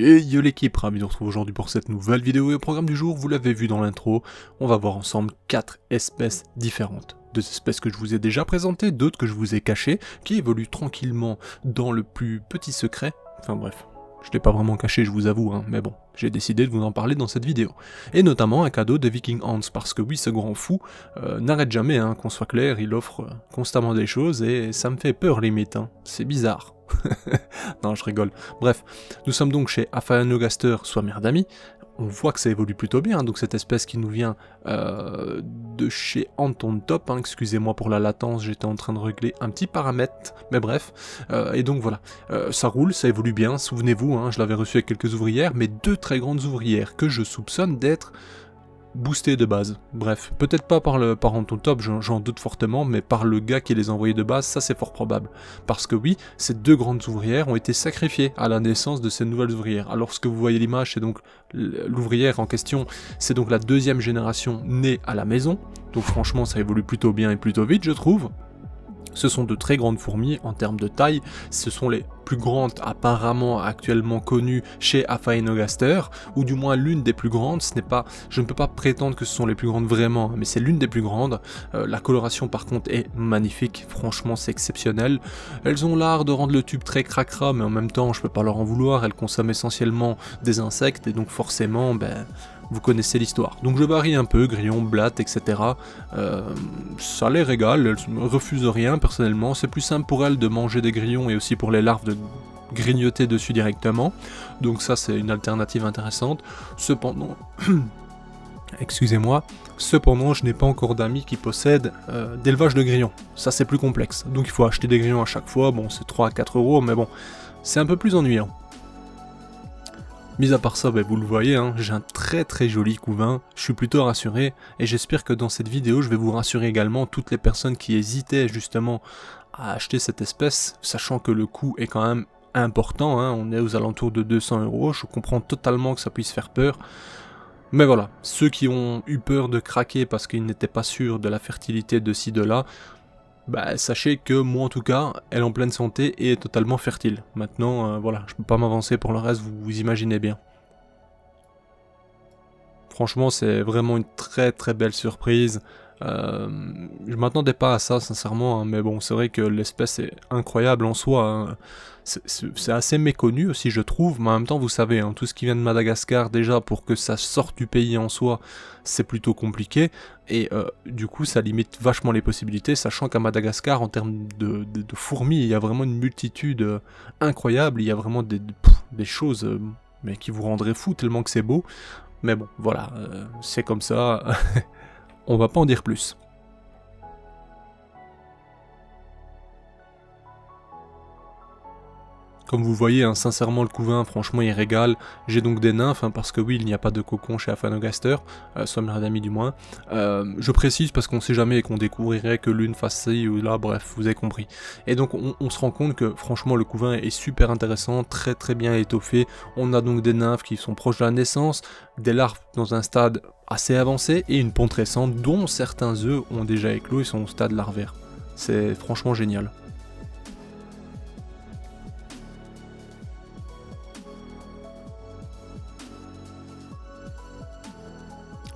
Et yo l'équipe, ravi de vous retrouver aujourd'hui pour cette nouvelle vidéo et au programme du jour, vous l'avez vu dans l'intro, on va voir ensemble 4 espèces différentes. 2 espèces que je vous ai déjà présentées, d'autres que je vous ai cachées, qui évoluent tranquillement dans le plus petit secret, enfin bref. Je l'ai pas vraiment caché, je vous avoue, hein, mais bon, j'ai décidé de vous en parler dans cette vidéo. Et notamment un cadeau de Viking Hans, parce que oui, ce grand fou n'arrête jamais, hein, qu'on soit clair, il offre constamment des choses et ça me fait peur limite, hein. C'est bizarre. Non, je rigole. Bref, nous sommes donc chez Aphanogaster, soit mère d'amis. On voit que ça évolue plutôt bien, donc cette espèce qui nous vient de chez Anton Top, hein, excusez-moi pour la latence, j'étais en train de régler un petit paramètre, mais bref, et donc voilà, ça roule, ça évolue bien, souvenez-vous, hein, je l'avais reçu avec quelques ouvrières, mais 2 très grandes ouvrières que je soupçonne d'être boosté de base. Bref, peut-être pas par Anton Top, j'en doute fortement, mais par le gars qui les a envoyés de base, ça c'est fort probable. Parce que oui, ces 2 grandes ouvrières ont été sacrifiées à la naissance de ces nouvelles ouvrières. Alors ce que vous voyez l'image, c'est donc l'ouvrière en question, c'est donc la 2e génération née à la maison. Donc franchement, ça évolue plutôt bien et plutôt vite, je trouve. Ce sont de très grandes fourmis en termes de taille, ce sont les plus grandes apparemment actuellement connues chez Aphanogaster, ou du moins l'une des plus grandes, je ne peux pas prétendre que ce sont les plus grandes vraiment, mais c'est l'une des plus grandes. La coloration par contre est magnifique, franchement c'est exceptionnel. Elles ont l'art de rendre le tube très cracra, mais en même temps je peux pas leur en vouloir, elles consomment essentiellement des insectes, et donc forcément, vous connaissez l'histoire. Donc je varie un peu, grillons, blattes, etc. Ça les régale, elles ne refusent rien personnellement. C'est plus simple pour elles de manger des grillons et aussi pour les larves de grignoter dessus directement. Donc ça c'est une alternative intéressante. Cependant, excusez-moi, je n'ai pas encore d'amis qui possèdent d'élevage de grillons. Ça c'est plus complexe. Donc il faut acheter des grillons à chaque fois. Bon, c'est 3 à 4 euros, mais bon, c'est un peu plus ennuyant. Mis à part ça, vous le voyez, hein, j'ai un très joli couvain, je suis plutôt rassuré, et j'espère que dans cette vidéo, je vais vous rassurer également toutes les personnes qui hésitaient justement à acheter cette espèce, sachant que le coût est quand même important, hein, on est aux alentours de 200 euros, je comprends totalement que ça puisse faire peur, mais voilà, ceux qui ont eu peur de craquer parce qu'ils n'étaient pas sûrs de la fertilité de ci, de là, sachez que moi en tout cas, elle est en pleine santé et est totalement fertile. Maintenant, voilà, je peux pas m'avancer pour le reste, vous imaginez bien. Franchement, c'est vraiment une très belle surprise. Je m'attendais pas à ça, sincèrement, hein, mais bon, c'est vrai que l'espèce est incroyable en soi. Hein. C'est assez méconnu aussi, je trouve, mais en même temps, vous savez, hein, tout ce qui vient de Madagascar, déjà, pour que ça sorte du pays en soi, c'est plutôt compliqué, et du coup, ça limite vachement les possibilités, sachant qu'à Madagascar, en termes de fourmis, il y a vraiment une multitude incroyable, il y a vraiment des choses mais qui vous rendraient fou tellement que c'est beau. Mais bon, voilà, c'est comme ça, on va pas en dire plus. Comme vous voyez, hein, sincèrement, le couvain, franchement, il régale. J'ai donc des nymphes, hein, parce que oui, il n'y a pas de cocon chez Aphanogaster, soit mère d'amis du moins. Je précise parce qu'on sait jamais et qu'on découvrirait que l'une fasse ci ou là, bref, vous avez compris. Et donc, on se rend compte que, franchement, le couvain est super intéressant, très bien étoffé. On a donc des nymphes qui sont proches de la naissance, des larves dans un stade assez avancé, et une ponte récente, dont certains œufs ont déjà éclos et sont au stade larvaire. C'est franchement génial.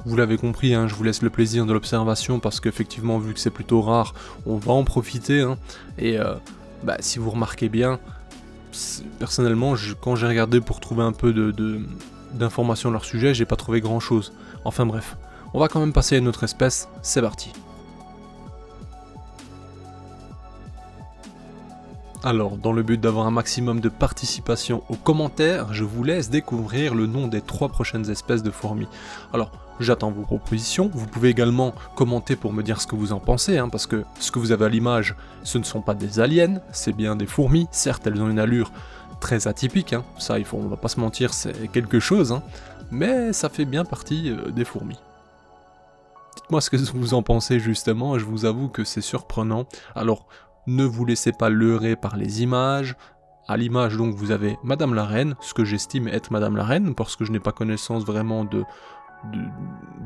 Vous l'avez compris, hein, je vous laisse le plaisir de l'observation parce qu'effectivement, vu que c'est plutôt rare, on va en profiter. Hein, et si vous remarquez bien, personnellement, quand j'ai regardé pour trouver un peu d'informations sur leur sujet, j'ai pas trouvé grand chose. Enfin bref, on va quand même passer à une autre espèce, c'est parti. Alors, dans le but d'avoir un maximum de participation aux commentaires, je vous laisse découvrir le nom des 3 prochaines espèces de fourmis. Alors, j'attends vos propositions, vous pouvez également commenter pour me dire ce que vous en pensez, hein, parce que ce que vous avez à l'image, ce ne sont pas des aliens, c'est bien des fourmis, certes elles ont une allure très atypique, hein, ça on va pas se mentir, c'est quelque chose, hein, mais ça fait bien partie des fourmis. Dites-moi ce que vous en pensez justement, je vous avoue que c'est surprenant. Alors, ne vous laissez pas leurrer par les images. À l'image, donc, vous avez Madame la Reine, ce que j'estime être Madame la Reine, parce que je n'ai pas connaissance vraiment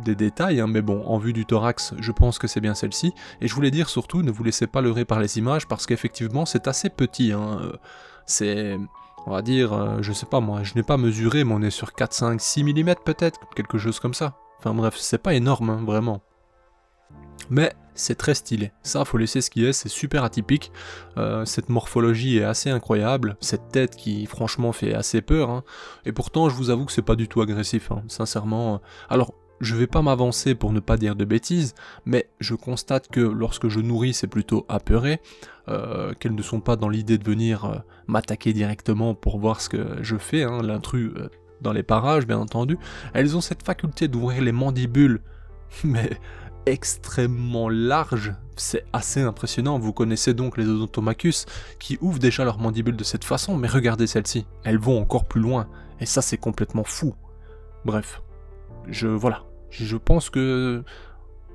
des détails, hein, mais bon, en vue du thorax, je pense que c'est bien celle-ci. Et je voulais dire surtout, ne vous laissez pas leurrer par les images, parce qu'effectivement, c'est assez petit. Hein, on va dire, je sais pas moi, je n'ai pas mesuré, mais on est sur 4, 5, 6 mm peut-être, quelque chose comme ça. Enfin bref, c'est pas énorme, hein, vraiment. Mais c'est très stylé, ça faut laisser ce qui est, c'est super atypique, cette morphologie est assez incroyable, cette tête qui franchement fait assez peur, hein. Et pourtant je vous avoue que c'est pas du tout agressif, hein, sincèrement. Alors, je vais pas m'avancer pour ne pas dire de bêtises, mais je constate que lorsque je nourris c'est plutôt apeuré, qu'elles ne sont pas dans l'idée de venir m'attaquer directement pour voir ce que je fais, hein, l'intrus dans les parages bien entendu, elles ont cette faculté d'ouvrir les mandibules, mais extrêmement large, c'est assez impressionnant. Vous connaissez donc les Odontomachus qui ouvrent déjà leurs mandibules de cette façon, mais regardez celles-ci, elles vont encore plus loin, et ça c'est complètement fou. Bref, voilà, je pense que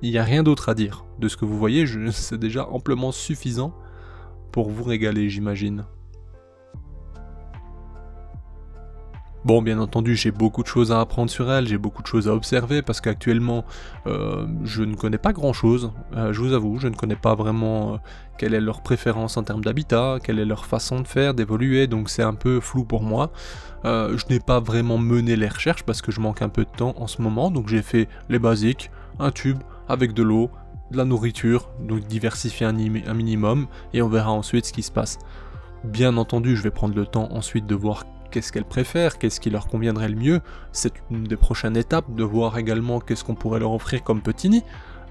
il n'y a rien d'autre à dire. De ce que vous voyez, c'est déjà amplement suffisant pour vous régaler, j'imagine. Bon, bien entendu, j'ai beaucoup de choses à apprendre sur elles, j'ai beaucoup de choses à observer, parce qu'actuellement, je ne connais pas grand-chose, je vous avoue, je ne connais pas vraiment quelle est leur préférence en termes d'habitat, quelle est leur façon de faire, d'évoluer, donc c'est un peu flou pour moi. Je n'ai pas vraiment mené les recherches, parce que je manque un peu de temps en ce moment, donc j'ai fait les basiques, un tube avec de l'eau, de la nourriture, donc diversifier un minimum, et on verra ensuite ce qui se passe. Bien entendu, je vais prendre le temps ensuite de voir qu'est-ce qu'elles préfèrent, qu'est-ce qui leur conviendrait le mieux. C'est une des prochaines étapes, de voir également qu'est-ce qu'on pourrait leur offrir comme petit nid,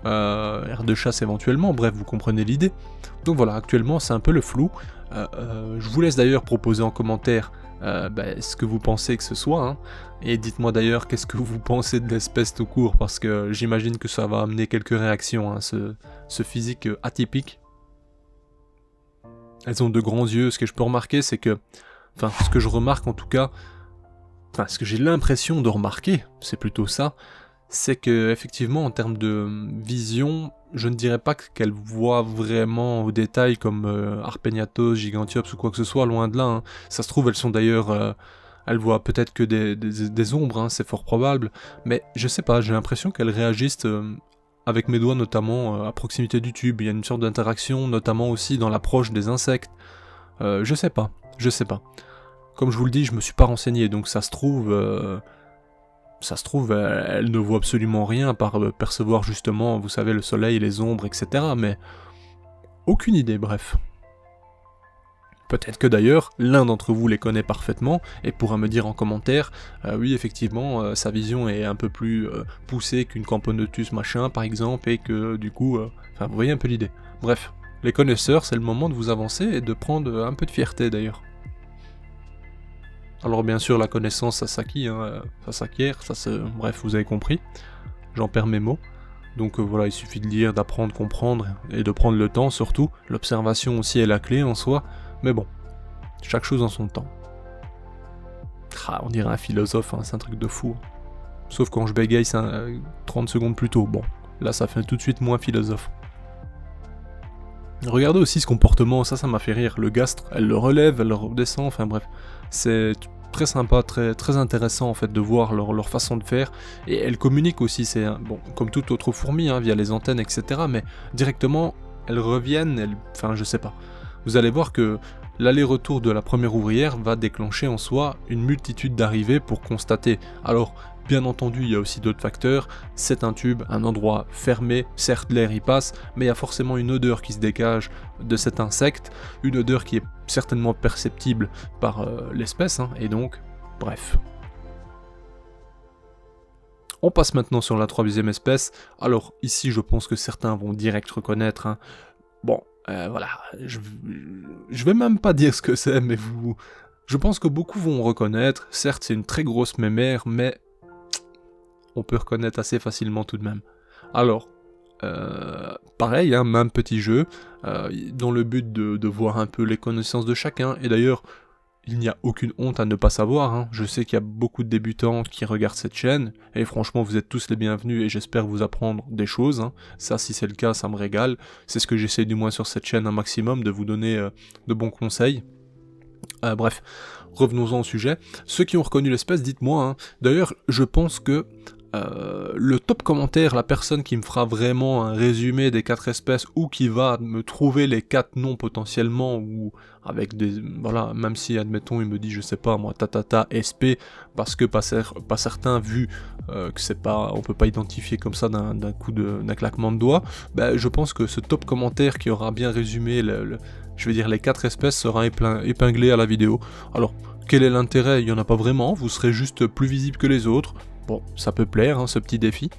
aire de chasse éventuellement, bref, vous comprenez l'idée. Donc voilà, actuellement c'est un peu le flou. Je vous laisse d'ailleurs proposer en commentaire ce que vous pensez que ce soit, hein. Et dites-moi d'ailleurs qu'est-ce que vous pensez de l'espèce tout court, parce que j'imagine que ça va amener quelques réactions, hein, ce physique atypique. Elles ont de grands yeux, ce que je peux remarquer c'est que, enfin, ce que je remarque en tout cas, enfin, ce que j'ai l'impression de remarquer, c'est plutôt ça, c'est que effectivement en termes de vision, je ne dirais pas qu'elles voient vraiment au détail comme Arpegnathos, Gigantiops ou quoi que ce soit, loin de là, hein. Ça se trouve, elles sont d'ailleurs, elles voient peut-être que des ombres, hein, c'est fort probable, mais je sais pas, j'ai l'impression qu'elles réagissent avec mes doigts notamment à proximité du tube, il y a une sorte d'interaction, notamment aussi dans l'approche des insectes, je sais pas. Comme je vous le dis, je me suis pas renseigné, donc ça se trouve, elle ne voit absolument rien à part percevoir justement, vous savez, le soleil, les ombres, etc. Mais aucune idée, bref. Peut-être que d'ailleurs, l'un d'entre vous les connaît parfaitement et pourra me dire en commentaire, oui effectivement, sa vision est un peu plus poussée qu'une Camponotus machin par exemple, et que du coup, enfin vous voyez un peu l'idée. Bref, les connaisseurs, c'est le moment de vous avancer et de prendre un peu de fierté d'ailleurs. Alors bien sûr la connaissance ça s'acquiert, hein, ça s'acquiert, bref vous avez compris, j'en perds mes mots. Donc voilà, il suffit de lire, d'apprendre, comprendre, et de prendre le temps surtout, l'observation aussi est la clé en soi, mais bon, chaque chose en son temps. Ah, on dirait un philosophe, hein, c'est un truc de fou. Sauf quand je bégaye 30 secondes plus tôt, bon, là ça fait tout de suite moins philosophe. Regardez aussi ce comportement, ça m'a fait rire, le gastre, elle le relève, elle le redescend, enfin bref, c'est très sympa, très intéressant en fait de voir leur façon de faire, et elle communique aussi, c'est bon, comme toute autre fourmi, hein, via les antennes, etc., mais directement, elles reviennent, enfin je sais pas. Vous allez voir que l'aller-retour de la première ouvrière va déclencher en soi une multitude d'arrivées pour constater. Alors, bien entendu, il y a aussi d'autres facteurs, c'est un tube, un endroit fermé, certes l'air y passe, mais il y a forcément une odeur qui se dégage de cet insecte, une odeur qui est certainement perceptible par l'espèce, hein, et donc, bref. On passe maintenant sur la troisième espèce, alors ici je pense que certains vont direct reconnaître, hein. Bon, voilà, je vais même pas dire ce que c'est, mais je pense que beaucoup vont reconnaître, certes c'est une très grosse mémère, mais on peut reconnaître assez facilement tout de même. Alors, pareil, hein, même petit jeu, dans le but de voir un peu les connaissances de chacun, et d'ailleurs, il n'y a aucune honte à ne pas savoir, hein. Je sais qu'il y a beaucoup de débutants qui regardent cette chaîne, et franchement vous êtes tous les bienvenus et j'espère vous apprendre des choses, hein. Ça si c'est le cas ça me régale, c'est ce que j'essaie du moins sur cette chaîne un maximum, de vous donner de bons conseils. Bref, revenons-en au sujet. Ceux qui ont reconnu l'espèce, dites-moi, hein. D'ailleurs je pense que le top commentaire, la personne qui me fera vraiment un résumé des 4 espèces ou qui va me trouver les 4 noms potentiellement, ou avec des... Voilà, même si, admettons, il me dit, je sais pas, moi, tatata, SP, parce que pas certains, vu que c'est pas... On peut pas identifier comme ça d'un claquement de doigts, ben, je pense que ce top commentaire qui aura bien résumé, je vais dire, les 4 espèces sera épinglé à la vidéo. Alors, quel est l'intérêt? Il y en a pas vraiment, vous serez juste plus visible que les autres. Bon, ça peut plaire, hein, ce petit défi.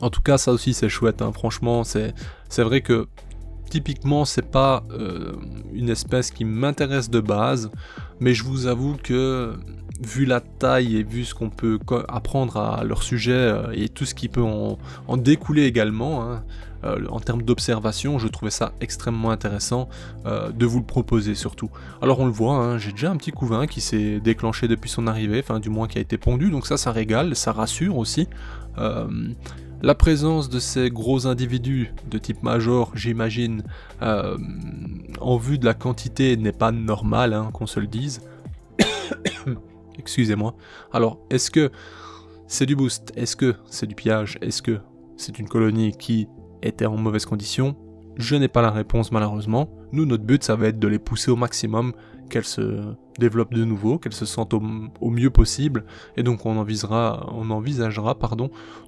En tout cas, ça aussi c'est chouette, hein. Franchement, c'est vrai que typiquement c'est pas une espèce qui m'intéresse de base, mais je vous avoue que vu la taille et vu ce qu'on peut apprendre à leur sujet et tout ce qui peut en découler également, hein, en termes d'observation, je trouvais ça extrêmement intéressant de vous le proposer surtout. Alors on le voit, hein, j'ai déjà un petit couvain qui s'est déclenché depuis son arrivée, enfin du moins qui a été pondu, donc ça régale, ça rassure aussi. La présence de ces gros individus de type major, j'imagine, en vue de la quantité n'est pas normale, hein, qu'on se le dise. Excusez-moi. Alors, est-ce que c'est du boost? Est-ce que c'est du pillage? Est-ce que c'est une colonie qui était en mauvaise condition? Je n'ai pas la réponse malheureusement. Nous, notre but, ça va être de les pousser au maximum, qu'elles se développent de nouveau, qu'elles se sentent au mieux possible, et donc on envisagera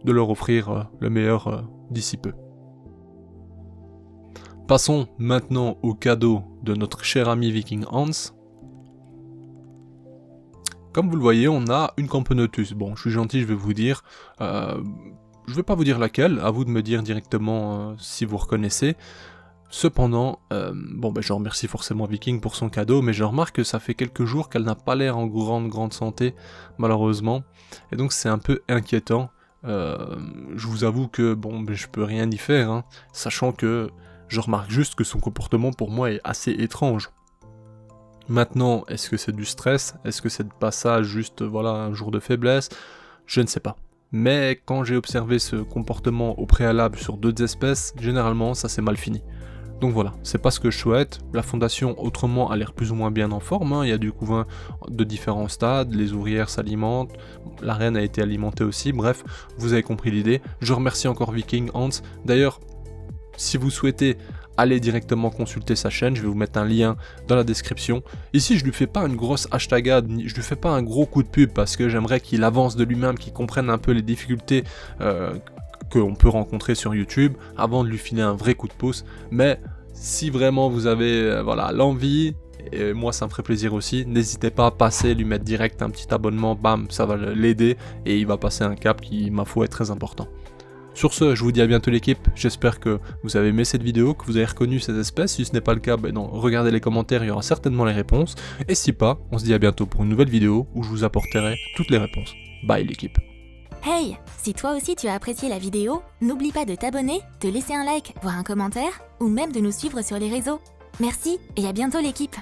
de leur offrir le meilleur d'ici peu. Passons maintenant au cadeau de notre cher ami Viking Hans. Comme vous le voyez, on a une Camponotus. Bon, je suis gentil, je vais vous dire. Je vais pas vous dire laquelle, à vous de me dire directement si vous reconnaissez. Cependant, je remercie forcément Viking pour son cadeau, mais je remarque que ça fait quelques jours qu'elle n'a pas l'air en grande santé, malheureusement. Et donc c'est un peu inquiétant. Je vous avoue que je peux rien y faire, hein, sachant que je remarque juste que son comportement pour moi est assez étrange. Maintenant, est-ce que c'est du stress? Est-ce que c'est de passage juste, un jour de faiblesse? Je ne sais pas. Mais quand j'ai observé ce comportement au préalable sur d'autres espèces, généralement ça s'est mal fini. Donc voilà, c'est pas ce que je souhaite. La fondation autrement a l'air plus ou moins bien en forme, hein. Il y a du couvain de différents stades, les ouvrières s'alimentent, la reine a été alimentée aussi, bref, vous avez compris l'idée. Je remercie encore Viking Hans. D'ailleurs, si vous souhaitez aller directement consulter sa chaîne, je vais vous mettre un lien dans la description. Ici, je lui fais pas une grosse hashtagade, je lui fais pas un gros coup de pub parce que j'aimerais qu'il avance de lui-même, qu'il comprenne un peu les difficultés qu'on peut rencontrer sur YouTube avant de lui filer un vrai coup de pouce. Mais si vraiment vous avez l'envie, et moi ça me ferait plaisir aussi, n'hésitez pas à passer, lui mettre direct un petit abonnement, bam, ça va l'aider et il va passer un cap qui, ma foi, est très important. Sur ce, je vous dis à bientôt l'équipe, j'espère que vous avez aimé cette vidéo, que vous avez reconnu ces espèces. Si ce n'est pas le cas, regardez les commentaires, il y aura certainement les réponses. Et si pas, on se dit à bientôt pour une nouvelle vidéo où je vous apporterai toutes les réponses. Bye l'équipe. Hey, si toi aussi tu as apprécié la vidéo, n'oublie pas de t'abonner, de laisser un like, voire un commentaire, ou même de nous suivre sur les réseaux. Merci et à bientôt l'équipe.